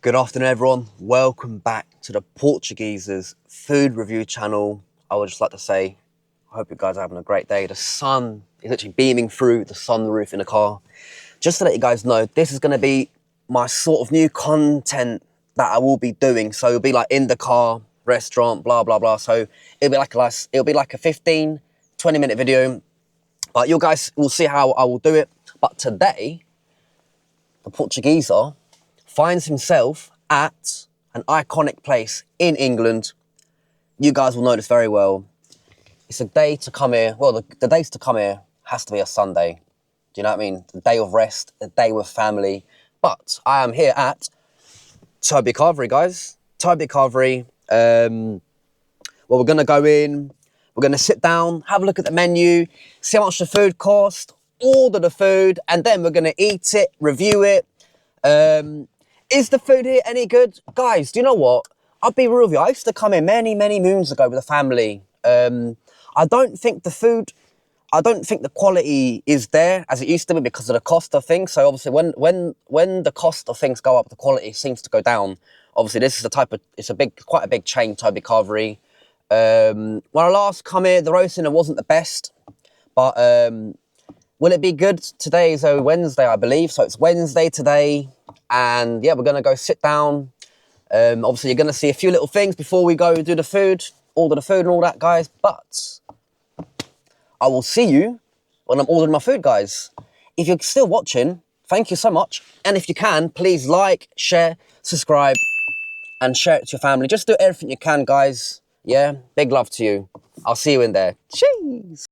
Good afternoon, everyone. Welcome back to the Portuguese's food review channel. I would just like to say, I hope you guys are having a great day. The sun is actually beaming through the sunroof in the car. Just to let you guys know, this is going to be my sort of new content that I will be doing. So it'll be like in the car, restaurant, blah, blah, blah. So it'll be like a 15, 20-minute video. But you guys will see how I will do it. But today, the Portuguezza finds himself at an iconic place in England. You guys will know this very well. It's a day to come here. Well, the days to come here has to be a Sunday. Do you know what I mean? The day of rest, the day with family. But I am here at Toby Carvery, guys. Toby Carvery. Well, we're going to go in. We're going to sit down, have a look at the menu, see how much the food cost, order the food, and then we're going to eat it, review it. Is the food here any good? Guys, do you know what? I'll be real with you. I used to come here many, many moons ago with a family. I don't think the quality is there as it used to be because of the cost of things. So obviously when the cost of things go up, the quality seems to go down. Obviously this is quite a big chain, Toby Carvery. When I last come here, the roasting wasn't the best, but will it be good? Today is a Wednesday, I believe. So it's Wednesday today. And yeah, we're going to go sit down. Obviously, you're going to see a few little things before we go do the food, order the food and all that, guys. But I will see you when I'm ordering my food, guys. If you're still watching, thank you so much. And if you can, please like, share, subscribe, and share it to your family. Just do everything you can, guys. Yeah, big love to you. I'll see you in there. Cheese.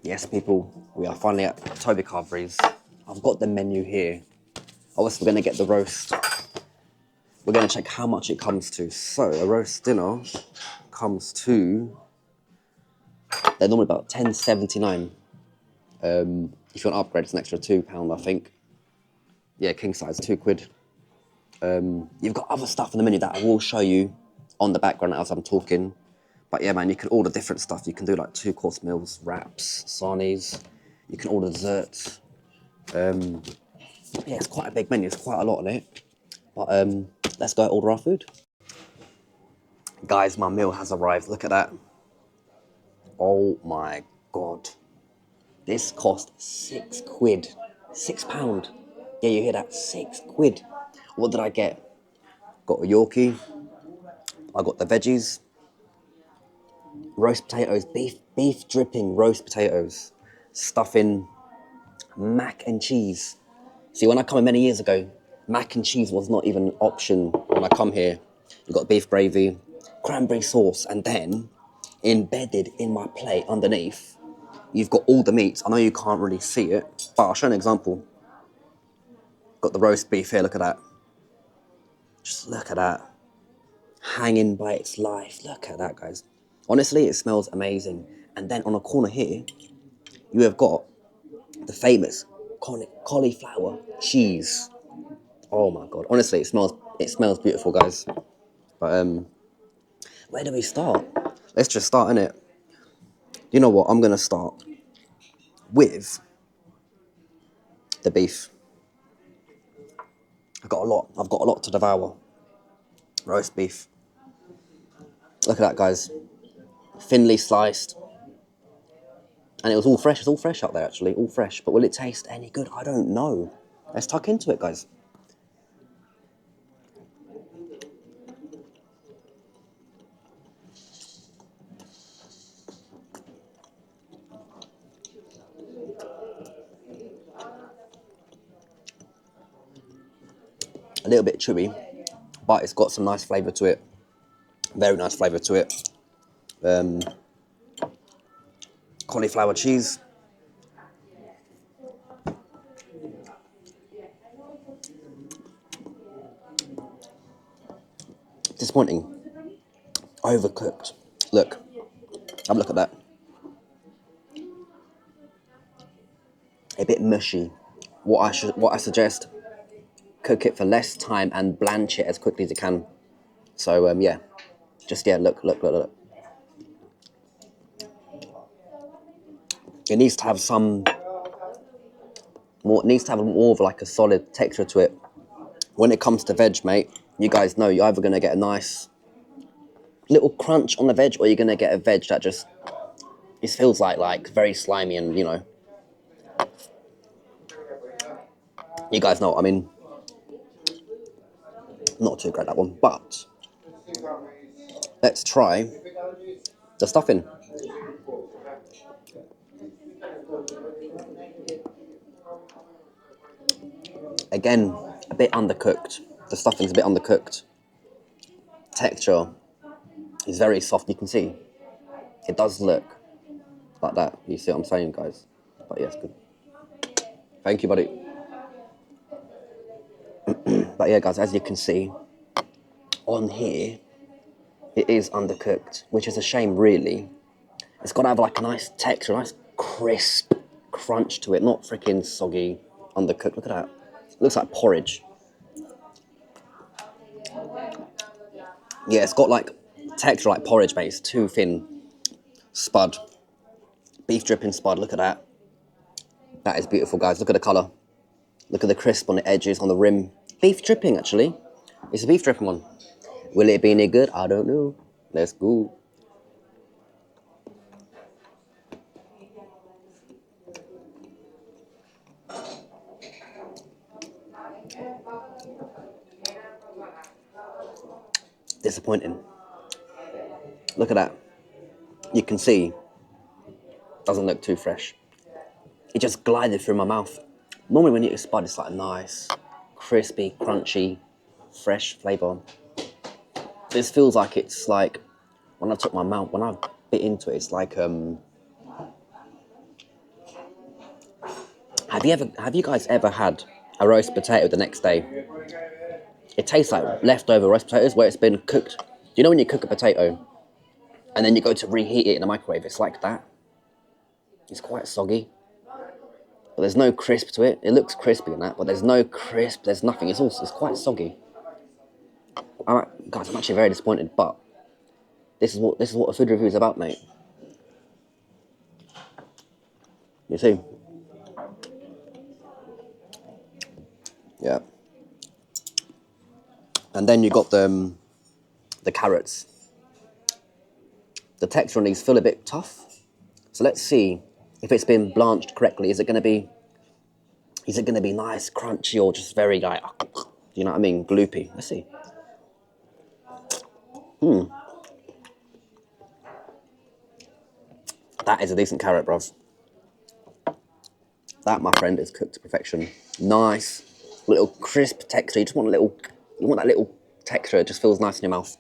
Yes, people, we are finally at Toby Carvery's. I've got the menu here. Obviously, we're going to get the roast. We're going to check how much it comes to. So, a roast dinner comes to, they're normally about £10.79. If you want to upgrade, it's an extra £2, I think. Yeah, king size, £2. You've got other stuff in the menu that I will show you on the background as I'm talking. But yeah, man, you can order different stuff. You can do like 2-course meals, wraps, sarnies. You can order desserts. Yeah, it's quite a big menu. There's quite a lot on it. But let's go order our food. Guys, my meal has arrived. Look at that. Oh my God. This cost £6. £6. Yeah, you hear that? £6. What did I get? Got a Yorkie. I got the veggies. Roast potatoes, beef dripping roast potatoes, stuffing, mac and cheese. See, when I come in many years ago, mac and cheese was not even an option when I come here. You've got beef gravy, cranberry sauce, and then embedded in my plate underneath, you've got all the meats. I know you can't really see it, but I'll show an example. Got the roast beef here, look at that. Just look at that. Hanging by its life, look at that, guys. Honestly, it smells amazing. And then on a corner here, you have got the famous cauliflower cheese. Oh my God. Honestly, it smells beautiful, guys. But where do we start? Let's just start, innit? You know what? I'm gonna start with the beef. I've got a lot to devour. Roast beef. Look at that, guys. Thinly sliced. And it was all fresh. It's all fresh out there, actually. All fresh. But will it taste any good? I don't know. Let's tuck into it, guys. A little bit chewy, but it's got some nice flavour to it. Very nice flavour to it. cauliflower cheese. Disappointing. Overcooked. Look. Have a look at that. A bit mushy. What I suggest, cook it for less time and blanch it as quickly as you can. So yeah. Just yeah, look. It needs to have some more, it needs to have more of like a solid texture to it. When it comes to veg, mate, you guys know you're either gonna get a nice little crunch on the veg, or you're gonna get a veg that just feels like very slimy, and you know, you guys know what I mean. Not too great, that one, but let's try the stuffing. Again, a bit undercooked. The stuffing's a bit undercooked. Texture is very soft. You can see it does look like that. You see what I'm saying, guys? But yes, good. Thank you, buddy. But yeah, guys, as you can see on here, it is undercooked, which is a shame, really. It's got to have like a nice texture, a nice crisp crunch to it, not freaking soggy, undercooked. Look at that. It looks like porridge. Yeah, it's got like texture like porridge, mate. It's too thin. Spud. Beef dripping spud, look at that. That is beautiful, guys. Look at the colour. Look at the crisp on the edges, on the rim. Beef dripping, actually. It's a beef dripping one. Will it be any good? I don't know. Let's go. Disappointing. Look at that. You can see, doesn't look too fresh. It just glided through my mouth. Normally when you eat a spud, it's like nice, crispy, crunchy, fresh flavour. This feels like it's like, when I took my mouth, when I bit into it, it's like, have you guys ever had a roast potato the next day? It tastes like leftover roast potatoes where it's been cooked. You know when you cook a potato and then you go to reheat it in the microwave, it's like that. It's quite soggy, but there's no crisp to it. It looks crispy in that, but there's no crisp, there's nothing. It's quite soggy. Guys, I'm actually very disappointed, but this is what a food review is about, mate. You see? Yeah. And then you got the carrots. The texture on these feel a bit tough. So let's see if it's been blanched correctly. Is it going to be nice, crunchy, or just very like, you know what I mean, gloopy? Let's see. That is a decent carrot, bruv. That, my friend, is cooked to perfection. Nice, little crisp texture. You want that little texture. It just feels nice in your mouth.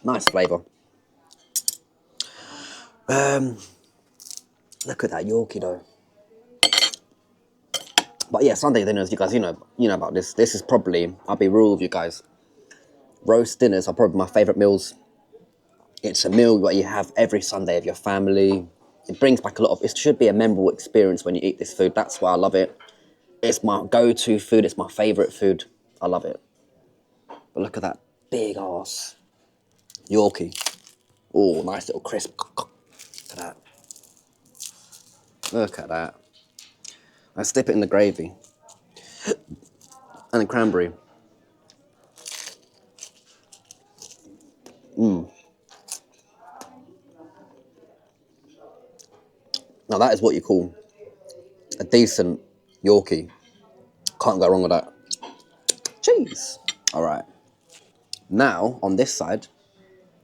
Nice flavour. Look at that Yorkie though. But yeah, Sunday dinners, you guys, you know about this. This is probably, I'll be real with you guys. Roast dinners are probably my favourite meals. It's a meal that you have every Sunday with your family. It brings back a lot of, it should be a memorable experience when you eat this food. That's why I love it. It's my go-to food. It's my favourite food. I love it. But look at that big ass Yorkie. Oh, nice little crisp. Look at that. Look at that. I dip it in the gravy. And the cranberry. Now that is what you call a decent Yorkie. Can't go wrong with that. Cheese. All right. Now, on this side,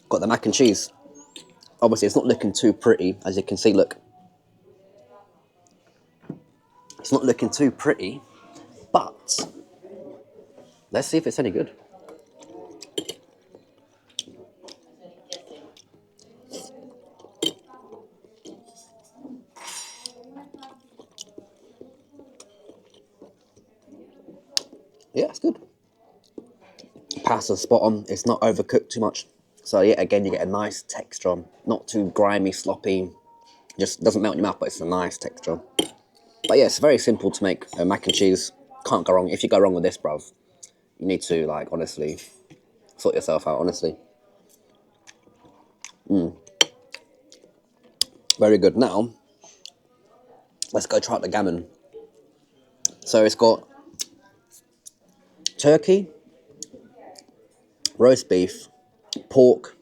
got the mac and cheese. Obviously, it's not looking too pretty, as you can see, look. It's not looking too pretty, but let's see if it's any good. Yeah, it's good. Pasta's spot on. It's not overcooked too much. So yeah, again, you get a nice texture. Not too grimy, sloppy. Just doesn't melt in your mouth, but it's a nice texture. But yeah, it's very simple to make mac and cheese. Can't go wrong. If you go wrong with this, bruv, you need to, like, honestly, sort yourself out, honestly. Very good. Now, let's go try out the gammon. So it's got turkey, roast beef, pork,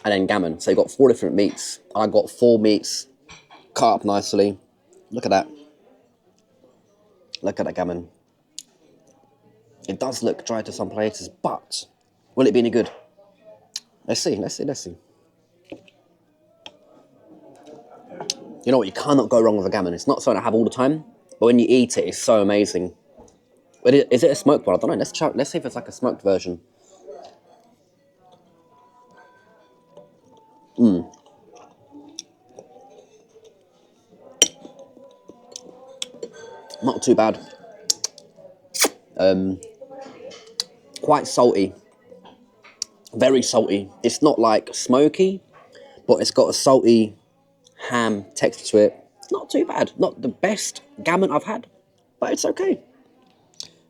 and then gammon. So you've got 4 different meats. I got 4 meats cut up nicely. Look at that. Look at that gammon. It does look dry to some places, but will it be any good? Let's see. You know what? You cannot go wrong with a gammon. It's not something I have all the time, but when you eat it, it's so amazing. Is it a smoked one? I don't know. Let's see if it's like a smoked version. Not too bad. Quite salty. Very salty. It's not like smoky, but it's got a salty ham texture to it. Not too bad. Not the best gammon I've had, but it's okay.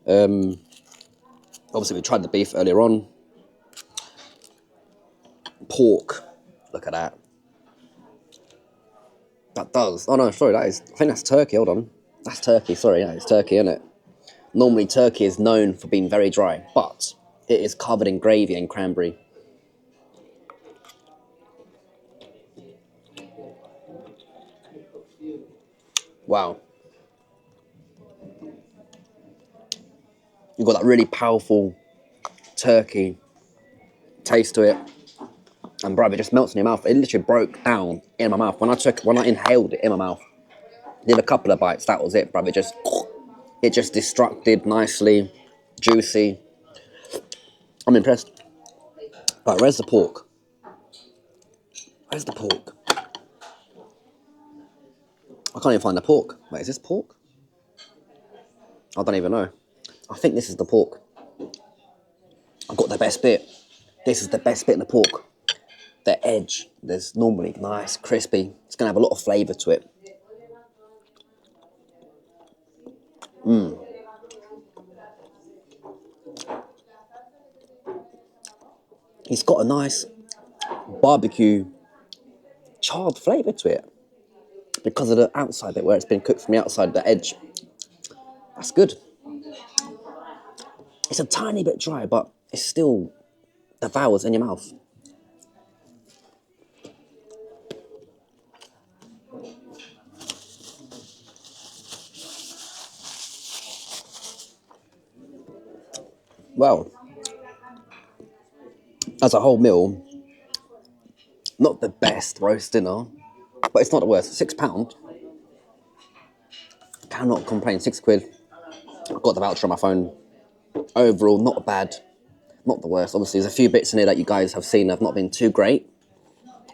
Obviously, we tried the beef earlier on. Pork. Look at that. That does. Oh no, sorry, that is. I think that's turkey. Hold on. That's turkey. Sorry, yeah, it's turkey, isn't it? Normally, turkey is known for being very dry, but it is covered in gravy and cranberry. Wow. You've got that really powerful turkey taste to it. And bro, it just melts in your mouth. It literally broke down in my mouth. When I inhaled it in my mouth, did a couple of bites, that was it, bro. It just destructed nicely, juicy. I'm impressed. Right, where's the pork? Where's the pork? I can't even find the pork. Wait, is this pork? I don't even know. I think this is the pork. I've got the best bit. This is the best bit in the pork. The edge, there's normally nice, crispy. It's gonna have a lot of flavour to it. It's got a nice barbecue charred flavour to it because of the outside bit where it's been cooked from the outside, the edge. That's good. It's a tiny bit dry, but it still devours in your mouth. Well, as a whole meal, not the best roast dinner, but it's not the worst. £6. Cannot complain. £6. I've got the voucher on my phone. Overall, not bad. Not the worst. Obviously, there's a few bits in here that you guys have seen have not been too great,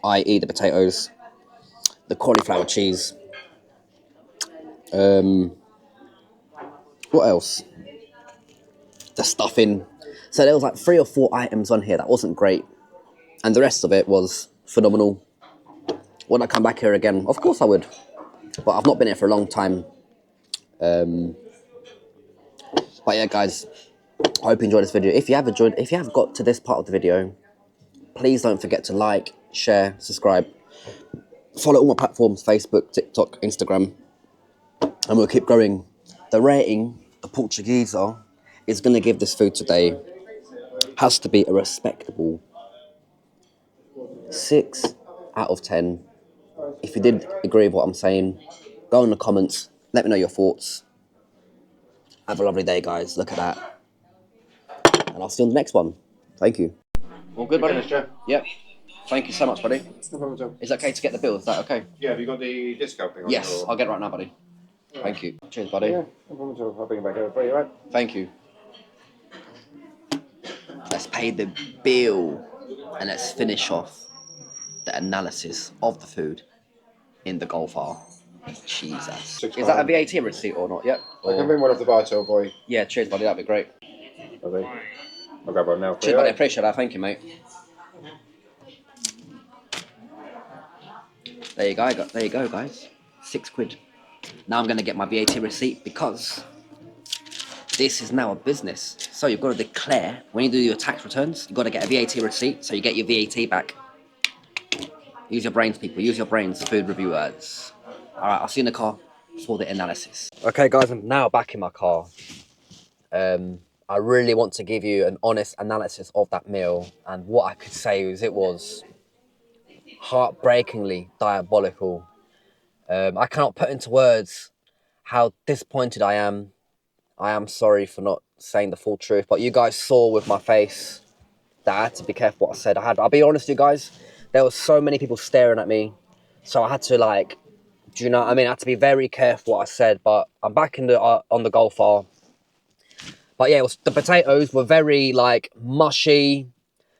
i.e. the potatoes, the cauliflower cheese. What else? The stuffing. So there was like 3 or 4 items on here that wasn't great, and the rest of it was phenomenal. Would I come back here again? Of course I would, but I've not been here for a long time. But yeah, guys, I hope you enjoyed this video. If you have got to this part of the video, please don't forget to like, share, subscribe, follow all my platforms: Facebook, TikTok, Instagram, and we'll keep growing. The rating, the Portuguezza, is going to give this food today, has to be a respectable 6 out of 10. If you did agree with what I'm saying, go in the comments, let me know your thoughts. Have a lovely day, guys. Look at that. And I'll see you on the next one. Thank you. All good, buddy? Yep. Thank you so much, buddy. No problem at all. Is it okay to get the bill? Is that okay? Yeah, have you got the discount thing on? Yes, I'll get it right now, buddy. Thank you. Cheers, buddy. Yeah, no problem at all. I'll bring it back over for you, right? Thank you. Let's pay the bill and let's finish off the analysis of the food in the Golf R. Jesus. Is that a VAT receipt or not? Yep. I can bring one off the bar till, boy. Yeah, cheers, buddy. That'd be great. Lovely. I'll grab one now for Cheers, you. buddy. I appreciate that. Thank you, mate. There you go. There you go, guys. £6. Now I'm going to get my VAT receipt because this is now a business. So you've got to declare, when you do your tax returns, you've got to get a VAT receipt so you get your VAT back. Use your brains, people. Use your brains, food reviewers. All right, I'll see you in the car for the analysis. Okay, guys, I'm now back in my car. I really want to give you an honest analysis of that meal. And what I could say is it was heartbreakingly diabolical. I cannot put into words how disappointed I am. I am sorry for not saying the full truth, but you guys saw with my face that I had to be careful what I said. I'll be honest with you guys, there were so many people staring at me, so I had to, like, do you know what I mean? I had to be very careful what I said, but I'm back in the on the Golf R. But yeah, the potatoes were very, like, mushy.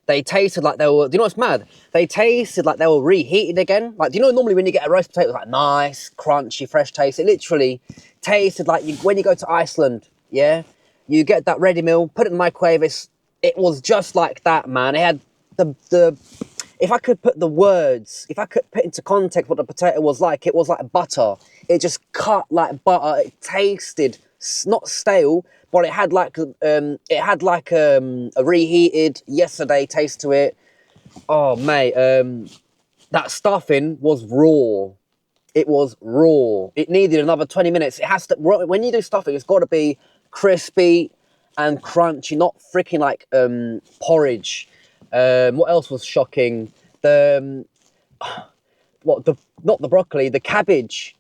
They tasted like they were, do you know what's mad? They tasted like they were reheated again. Like, do you know normally when you get a roast potato, it's like nice, crunchy, fresh taste? It literally tasted like when you go to Iceland, yeah? You get that ready meal, put it in the microwave, it was just like that, man. It had if I could put the words, if I could put into context what the potato was like butter. It just cut like butter. It tasted not stale, but it had like a reheated yesterday taste to it. Oh mate, that stuffing was raw. It was raw. It needed another 20 minutes. It has to, when you do stuffing, it's got to be crispy and crunchy, not freaking like porridge. What else was shocking? Not the broccoli, the cabbage.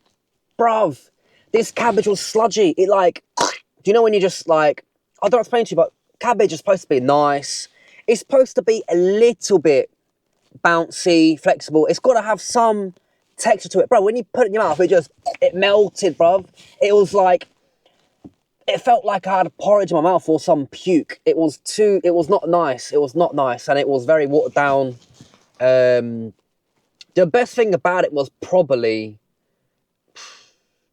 Bruv, this cabbage was sludgy. It like, do you know when you just like, I don't explain to you, but cabbage is supposed to be nice. It's supposed to be a little bit bouncy, flexible. It's got to have some texture to it. Bro, when you put it in your mouth, it melted, bruv. It was like, it felt like I had a porridge in my mouth or some puke. It was not nice. It was not nice, and it was very watered down. The best thing about it was probably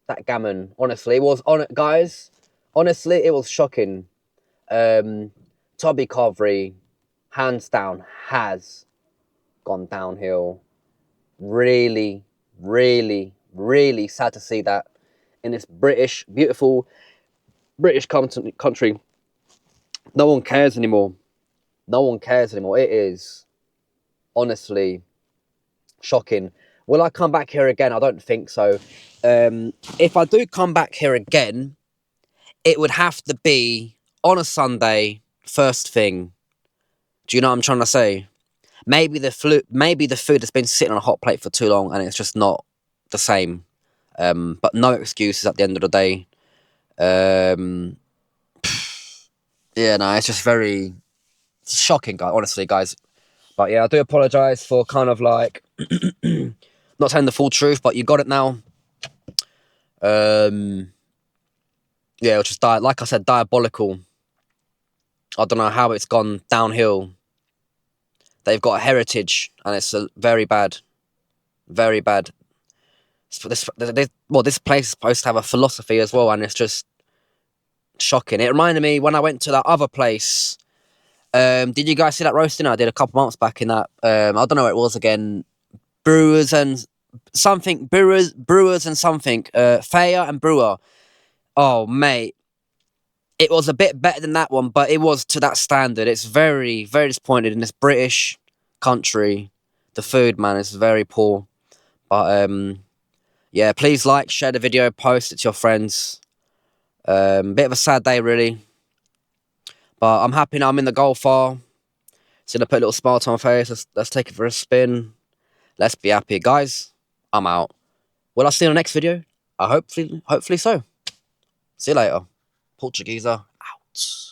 that gammon. Honestly, it was guys. Honestly, it was shocking. Toby Carvery, hands down, has gone downhill. Really, really, really sad to see that in this beautiful British country. No one cares anymore. No one cares anymore. It is honestly shocking. Will I come back here again? I don't think so. If I do come back here again, it would have to be on a Sunday, first thing. Do you know what I'm trying to say? Maybe the food has been sitting on a hot plate for too long and it's just not the same. But no excuses at the end of the day. Yeah, no, it's just very shocking, honestly, guys. But yeah, I do apologise for kind of like not telling the full truth, but you got it now. Yeah, it was just like I said, diabolical. I don't know how it's gone downhill. They've got a heritage, and it's very bad, very bad. This place is supposed to have a philosophy as well, and it's just shocking. It reminded me when I went to that other place. Did you guys see that roasting I did a couple months back in that? I don't know what it was again. Brewers and something. Thayer and Brewer. Oh, mate. It was a bit better than that one, but it was to that standard. It's very, very disappointed in this British country. The food, man, is very poor. But, yeah, please like, share the video, post it to your friends. Bit of a sad day, really. But I'm happy now I'm in the Golf R. It's going to put a little smile to my face. Let's take it for a spin. Let's be happy. Guys, I'm out. Will I see you in the next video? Hopefully so. See you later. Portuguezza out.